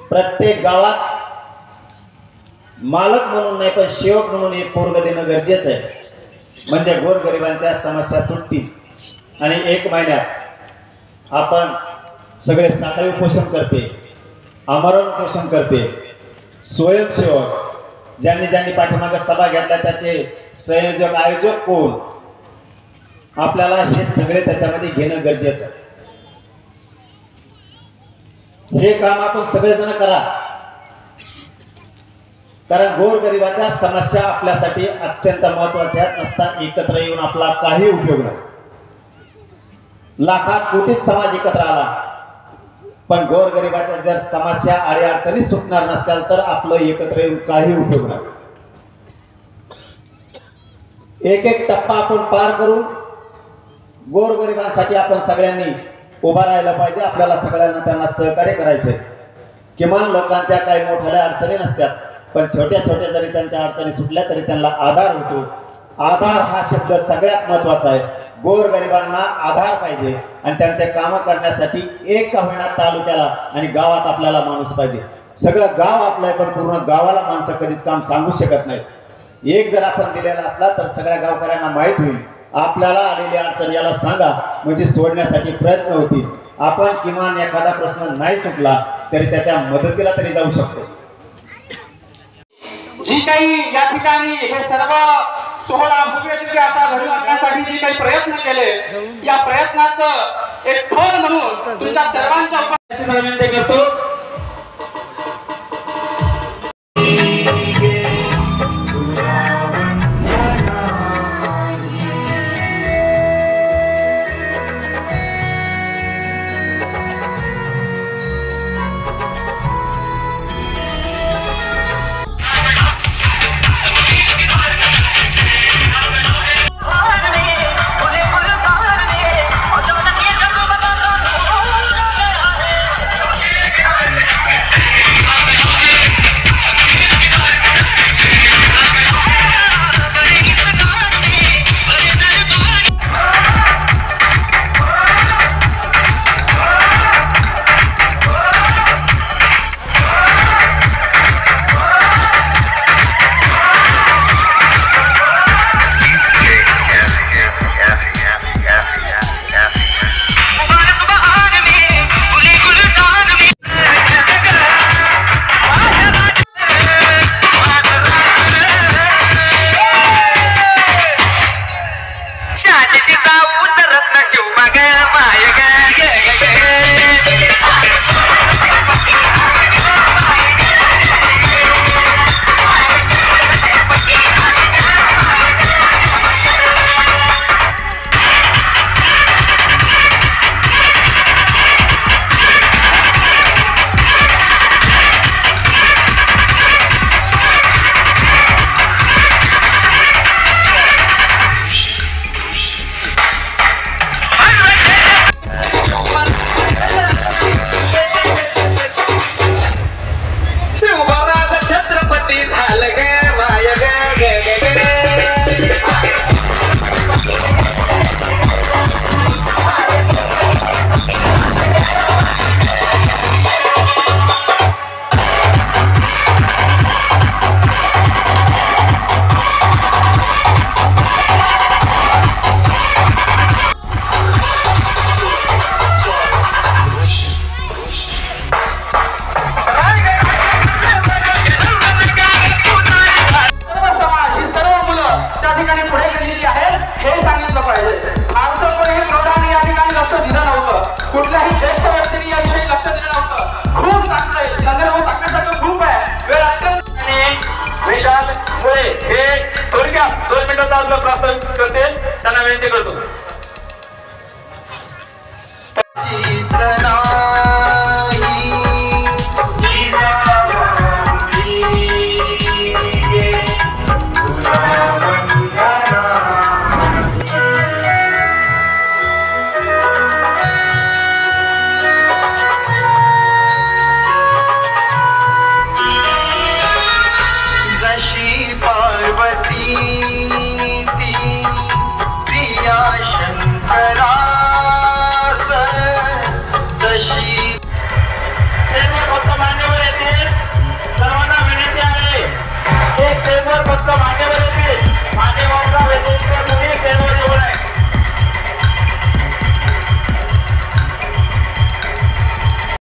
प्रत्येक गावात मालक म्हणून नाही पण सेवक म्हणून एक पोरग देणं गरजेचं आहे, म्हणजे गोरगरिबांच्या समस्या सुटतील। आणि 1 महिन्यात आपण सगळे साखळी उपोषण करते, आमरण उपोषण करते, स्वयंसेवक ज्यांनी ज्यांनी पाठीमागे सभा घेतल्या त्याचे संयोजक आयोजक कोण, आपल्याला हे सगळे त्याच्यामध्ये घेणं गरजेचं आहे। हे काम आपण सगळेजण करा, कारण गोरगरिबाच्या समस्या आपल्यासाठी अत्यंत महत्त्वाच्या नसता एकत्र येऊन आपला काही उपयोग नाही। लाखात कोटी समाज एकत्र आला पण गोरगरिबाच्या जर समस्या आणि अडचणी सुटणार नसतील तर आपलं एकत्र येऊन काही उपयोग नाही। एक एक टप्पा आपण पार करून गोरगरिबांसाठी आपण सगळ्यांनी उभा राहायला पाहिजे। आपल्याला सगळ्यांना त्यांना सहकार्य करायचंय। किमान लोकांच्या काही मोठ्या अडचणी नसतात पण छोट्या छोट्या जरी त्यांच्या अडचणी सुटल्या तरी त्यांना आधार होतो। आधार हा शब्द सगळ्यात महत्त्वाचा आहे। गोरगरिबांना आधार पाहिजे आणि त्यांचे काम करण्यासाठी एक का होईना तालुक्याला आणि गावात आपल्याला माणूस पाहिजे। सगळं गाव आपलं आहे पण पूर्ण गावाला माणसं कधीच काम सांगू शकत नाहीत। एक जर आपण दिलेला असला तर सगळ्या गावकऱ्यांना माहीत होईल, आपल्याला आलेली अडचण याला सांगा म्हणजे सोडण्यासाठी प्रयत्न होतील। आपण किमान एखादा प्रश्न नाही सुटला तरी त्याच्या मदतीला तरी जाऊ शकतो। जी काही या ठिकाणी हे सर्व सोहळा भव्य आता घडून आणण्यासाठी जे काही प्रयत्न केले या प्रयत्नाचं एक फळ म्हणून तुमच्या सर्वांच्या विनंती करतो।